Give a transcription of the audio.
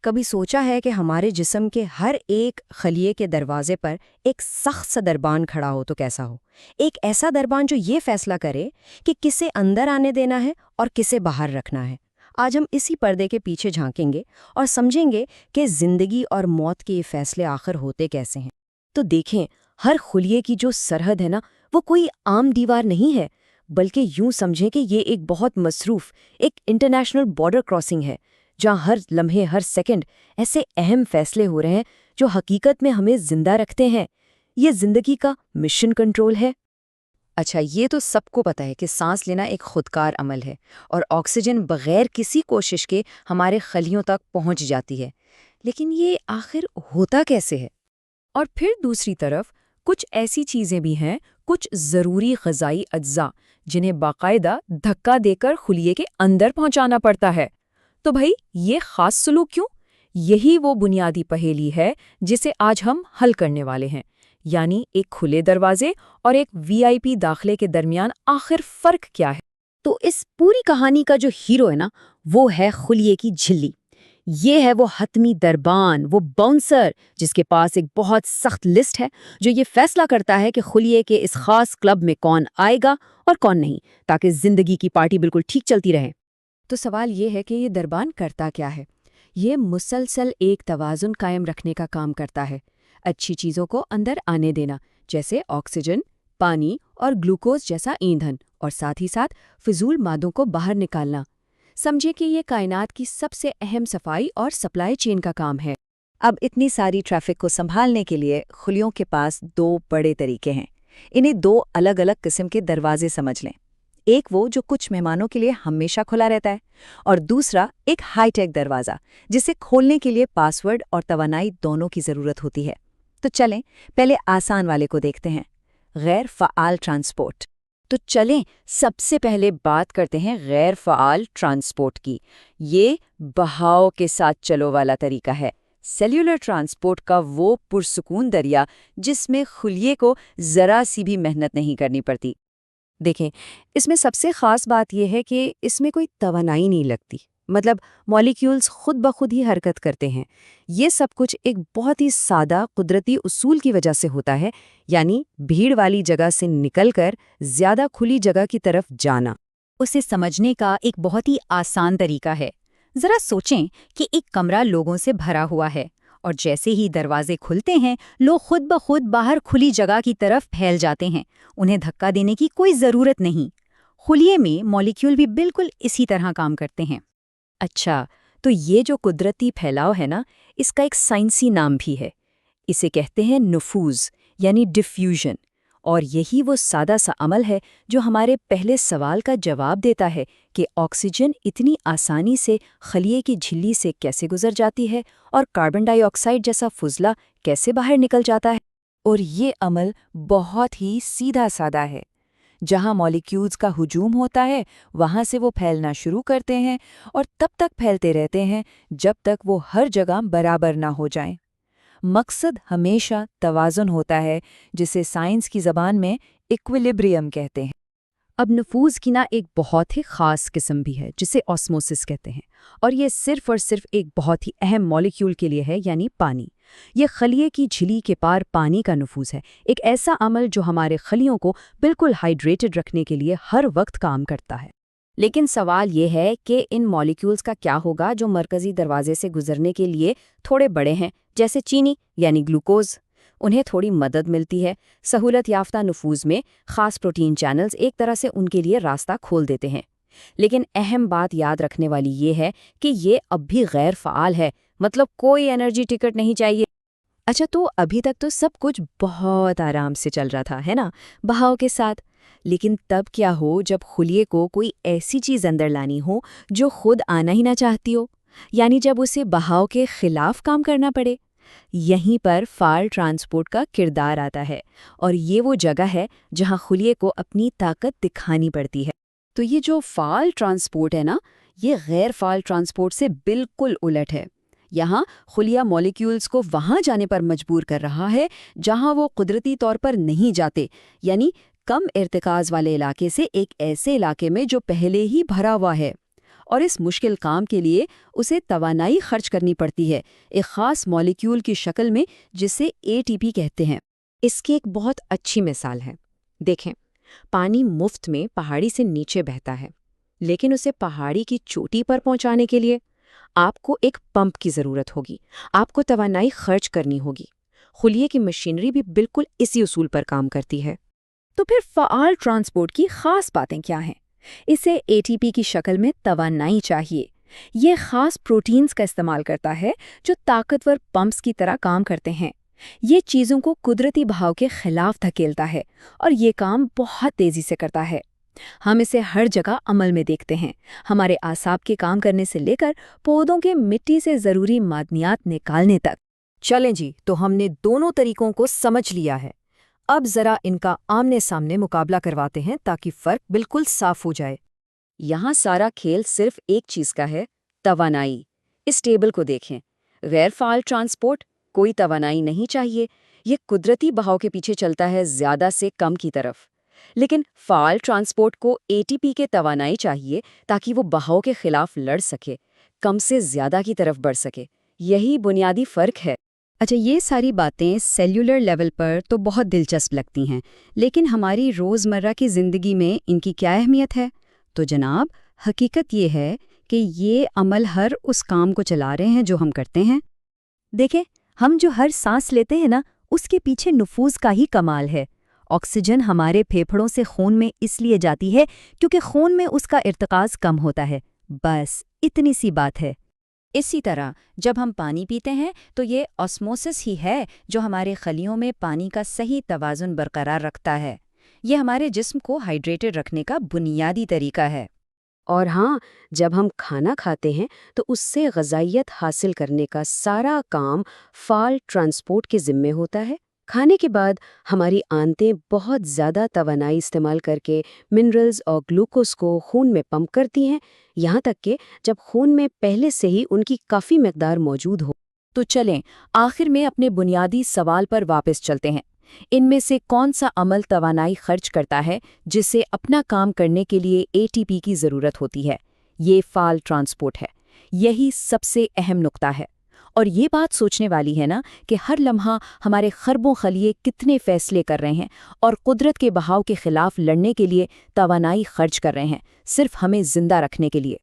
کبھی سوچا ہے کہ ہمارے جسم کے ہر ایک خلیے کے دروازے پر ایک سخت سا دربان کھڑا ہو تو کیسا ہو؟ ایک ایسا دربان جو یہ فیصلہ کرے کہ کسے اندر آنے دینا ہے اور کسے باہر رکھنا ہے۔ آج ہم اسی پردے کے پیچھے جھانکیں گے اور سمجھیں گے کہ زندگی اور موت کے یہ فیصلے آخر ہوتے کیسے ہیں۔ تو دیکھیں، ہر خلیے کی جو سرحد ہے نا، وہ کوئی عام دیوار نہیں ہے، بلکہ یوں سمجھیں کہ یہ ایک بہت مصروف، ایک انٹرنیشنل بارڈر کراسنگ ہے، جہاں ہر لمحے، ہر سیکنڈ ایسے اہم فیصلے ہو رہے ہیں جو حقیقت میں ہمیں زندہ رکھتے ہیں۔ یہ زندگی کا مشن کنٹرول ہے۔ اچھا، یہ تو سب کو پتہ ہے کہ سانس لینا ایک خودکار عمل ہے اور آکسیجن بغیر کسی کوشش کے ہمارے خلیوں تک پہنچ جاتی ہے، لیکن یہ آخر ہوتا کیسے ہے؟ اور پھر دوسری طرف کچھ ایسی چیزیں بھی ہیں، کچھ ضروری غذائی اجزاء جنہیں باقاعدہ دھکا دے کر خلیے کے اندر پہنچانا پڑتا ہے۔ تو بھائی، یہ خاص سلوک کیوں؟ یہی وہ بنیادی پہیلی ہے جسے آج ہم حل کرنے والے ہیں، یعنی ایک کھلے دروازے اور ایک وی آئی پی داخلے کے درمیان آخر فرق کیا ہے؟ تو اس پوری کہانی کا جو ہیرو ہے نا، وہ ہے خلیے کی جھلی۔ یہ ہے وہ حتمی دربان، وہ باؤنسر جس کے پاس ایک بہت سخت لسٹ ہے، جو یہ فیصلہ کرتا ہے کہ خلیے کے اس خاص کلب میں کون آئے گا اور کون نہیں، تاکہ زندگی کی پارٹی بالکل ٹھیک چلتی رہے۔ تو سوال یہ ہے کہ یہ دربان کرتا کیا ہے؟ یہ مسلسل ایک توازن قائم رکھنے کا کام کرتا ہے، اچھی چیزوں کو اندر آنے دینا، جیسے آکسیجن، پانی اور گلوکوز جیسا ایندھن، اور ساتھ ہی ساتھ فضول مادوں کو باہر نکالنا۔ سمجھے کہ یہ کائنات کی سب سے اہم صفائی اور سپلائی چین کا کام ہے۔ اب اتنی ساری ٹریفک کو سنبھالنے کے لیے خلیوں کے پاس دو بڑے طریقے ہیں۔ انہیں دو الگ الگ قسم کے دروازے سمجھ لیں۔ ایک وہ جو کچھ مہمانوں کے لیے ہمیشہ کھلا رہتا ہے، اور دوسرا ایک ہائی ٹیک دروازہ جسے کھولنے کے لیے پاس ورڈ اور توانائی دونوں کی ضرورت ہوتی ہے۔ تو چلیں پہلے آسان والے کو دیکھتے ہیں، غیر فعال ٹرانسپورٹ۔ تو چلیں سب سے پہلے بات کرتے ہیں غیر فعال ٹرانسپورٹ کی۔ یہ بہاؤ کے ساتھ چلو والا طریقہ ہے، سیلولر ٹرانسپورٹ کا وہ پرسکون دریا جس میں خلیے کو ذرا سی بھی محنت نہیں کرنی پڑتی۔ دیکھیں، اس میں سب سے خاص بات یہ ہے کہ اس میں کوئی توانائی نہیں لگتی، مطلب مالیکیولز خود بخود ہی حرکت کرتے ہیں۔ یہ سب کچھ ایک بہت ہی سادہ قدرتی اصول کی وجہ سے ہوتا ہے، یعنی بھیڑ والی جگہ سے نکل کر زیادہ کھلی جگہ کی طرف جانا۔ اسے سمجھنے کا ایک بہت ہی آسان طریقہ ہے۔ ذرا سوچیں کہ ایک کمرہ لوگوں سے بھرا ہوا ہے، اور جیسے ہی دروازے کھلتے ہیں، لوگ خود بخود باہر کھلی جگہ کی طرف پھیل جاتے ہیں، انہیں دھکا دینے کی کوئی ضرورت نہیں۔ خلیے میں مالیکیول بھی بالکل اسی طرح کام کرتے ہیں۔ اچھا، تو یہ جو قدرتی پھیلاؤ ہے نا، اس کا ایک سائنسی نام بھی ہے۔ اسے کہتے ہیں نفوذ، یعنی ڈیفیوژن، اور یہی وہ سادہ سا عمل ہے جو ہمارے پہلے سوال کا جواب دیتا ہے کہ آکسیجن اتنی آسانی سے خلیے کی جھلی سے کیسے گزر جاتی ہے اور کاربن ڈائی آکسائڈ جیسا فضلہ کیسے باہر نکل جاتا ہے۔ اور یہ عمل بہت ہی سیدھا سادہ ہے۔ جہاں مالیکیولز کا ہجوم ہوتا ہے، وہاں سے وہ پھیلنا شروع کرتے ہیں اور تب تک پھیلتے رہتے ہیں جب تک وہ ہر جگہ برابر نہ ہو جائیں۔ مقصد ہمیشہ توازن ہوتا ہے، جسے سائنس کی زبان میں ایکویلیبریم کہتے ہیں۔ اب نفوذ کی ایک بہت ہی خاص قسم بھی ہے جسے آسموسس کہتے ہیں، اور یہ صرف اور صرف ایک بہت ہی اہم مالیکیول کے لیے ہے، یعنی پانی۔ یہ خلیے کی جھلی کے پار پانی کا نفوذ ہے، ایک ایسا عمل جو ہمارے خلیوں کو بالکل ہائیڈریٹڈ رکھنے کے لیے ہر وقت کام کرتا ہے۔ لیکن سوال یہ ہے کہ ان مالیکیولز کا کیا ہوگا جو مرکزی دروازے سے گزرنے کے لیے تھوڑے بڑے ہیں، جیسے چینی یعنی گلوکوز؟ انہیں تھوڑی مدد ملتی ہے۔ سہولت یافتہ نفوذ میں خاص پروٹین چینلز ایک طرح سے ان کے لیے راستہ کھول دیتے ہیں۔ لیکن اہم بات یاد رکھنے والی یہ ہے کہ یہ اب بھی غیر فعال ہے، مطلب کوئی انرجی ٹکٹ نہیں چاہیے۔ اچھا، تو ابھی تک تو سب کچھ بہت آرام سے چل رہا تھا، ہے نا، بہاؤ کے ساتھ۔ لیکن تب کیا ہو جب خلیے کو کوئی ایسی چیز اندر لانی ہو جو خود آنا ہی نہ چاہتی ہو، یعنی جب اسے بہاؤ کے خلاف کام کرنا پڑے؟ یہیں پر فعال ٹرانسپورٹ کا کردار آتا ہے، اور یہ وہ جگہ ہے جہاں خلیے کو اپنی طاقت دکھانی پڑتی ہے۔ تو یہ جو فعال ٹرانسپورٹ ہے نا، یہ غیر فعال ٹرانسپورٹ سے بالکل الٹ ہے۔ یہاں خلیہ مالیکیولز کو وہاں جانے پر مجبور کر رہا ہے جہاں وہ قدرتی طور پر نہیں جاتے، یعنی کم ارتکاز والے علاقے سے ایک ایسے علاقے میں جو پہلے ہی بھرا ہوا ہے۔ اور اس مشکل کام کے لیے اسے توانائی خرچ کرنی پڑتی ہے، ایک خاص مالیکیول کی شکل میں جسے ATP کہتے ہیں۔ اس کی ایک بہت اچھی مثال ہے۔ دیکھیں، پانی مفت میں پہاڑی سے نیچے بہتا ہے، لیکن اسے پہاڑی کی چوٹی پر پہنچانے کے لیے آپ کو ایک پمپ کی ضرورت ہوگی، آپ کو توانائی خرچ کرنی ہوگی۔ خلیے کی مشینری بھی بالکل اسی اصول پر کام کرتی ہے۔ تو پھر فعال ٹرانسپورٹ کی خاص باتیں کیا ہیں؟ اسے ATP کی شکل میں توانائی چاہیے۔ یہ خاص پروٹینز کا استعمال کرتا ہے جو طاقتور پمپس کی طرح کام کرتے ہیں۔ یہ چیزوں کو قدرتی بہاؤ کے خلاف دھکیلتا ہے اور یہ کام بہت تیزی سے کرتا ہے۔ ہم اسے ہر جگہ عمل میں دیکھتے ہیں، ہمارے اعصاب کے کام کرنے سے لے کر پودوں کے مٹی سے ضروری معدنیات نکالنے تک۔ چلیں جی، تو ہم نے دونوں طریقوں کو سمجھ لیا ہے۔ اب ذرا ان کا آمنے سامنے مقابلہ کرواتے ہیں تاکہ فرق بالکل صاف ہو جائے۔ یہاں سارا کھیل صرف ایک چیز کا ہے، توانائی۔ اس ٹیبل کو دیکھیں۔ غیر فعال ٹرانسپورٹ، کوئی توانائی نہیں چاہیے، یہ قدرتی بہاؤ کے پیچھے چلتا ہے زیادہ سے کم کی طرف۔ لیکن فعال ٹرانسپورٹ کو ATP کے توانائی چاہیے تاکہ وہ بہاؤ کے خلاف لڑ سکے، کم سے زیادہ کی طرف بڑھ سکے۔ یہی بنیادی فرق ہے۔ اچھا، یہ ساری باتیں سیلولر لیول پر تو بہت دلچسپ لگتی ہیں، لیکن ہماری روزمرہ کی زندگی میں ان کی کیا اہمیت ہے؟ تو جناب، حقیقت یہ ہے کہ یہ عمل ہر اس کام کو چلا رہے ہیں جو ہم کرتے ہیں۔ دیکھیں، ہم جو ہر سانس لیتے ہیں نا، اس کے پیچھے نفوذ کا ہی کمال ہے۔ آکسیجن ہمارے پھیپھڑوں سے خون میں اس لیے جاتی ہے کیونکہ خون میں اس کا ارتکاز کم ہوتا ہے، بس اتنی سی بات ہے۔ اسی طرح جب ہم پانی پیتے ہیں تو یہ آسموسس ہی ہے جو ہمارے خلیوں میں پانی کا صحیح توازن برقرار رکھتا ہے۔ یہ ہمارے جسم کو ہائیڈریٹڈ رکھنے کا بنیادی طریقہ ہے۔ اور ہاں، جب ہم کھانا کھاتے ہیں تو اس سے غذائیت حاصل کرنے کا سارا کام فعال ٹرانسپورٹ کے ذمے ہوتا ہے۔ کھانے کے بعد ہماری آنتیں بہت زیادہ توانائی استعمال کر کے منرلز اور گلوکوز کو خون میں پمپ کرتی ہیں، یہاں تک کہ جب خون میں پہلے سے ہی ان کی کافی مقدار موجود ہو۔ تو چلیں آخر میں اپنے بنیادی سوال پر واپس چلتے ہیں۔ ان میں سے کون سا عمل توانائی خرچ کرتا ہے جسے اپنا کام کرنے کے لیے ATP کی ضرورت ہوتی ہے؟ یہ فعال ٹرانسپورٹ ہے۔ یہی سب سے اہم نقطہ ہے۔ اور یہ بات سوچنے والی ہے نا کہ ہر لمحہ ہمارے خربوں خلیے کتنے فیصلے کر رہے ہیں اور قدرت کے بہاؤ کے خلاف لڑنے کے لیے توانائی خرچ کر رہے ہیں، صرف ہمیں زندہ رکھنے کے لیے۔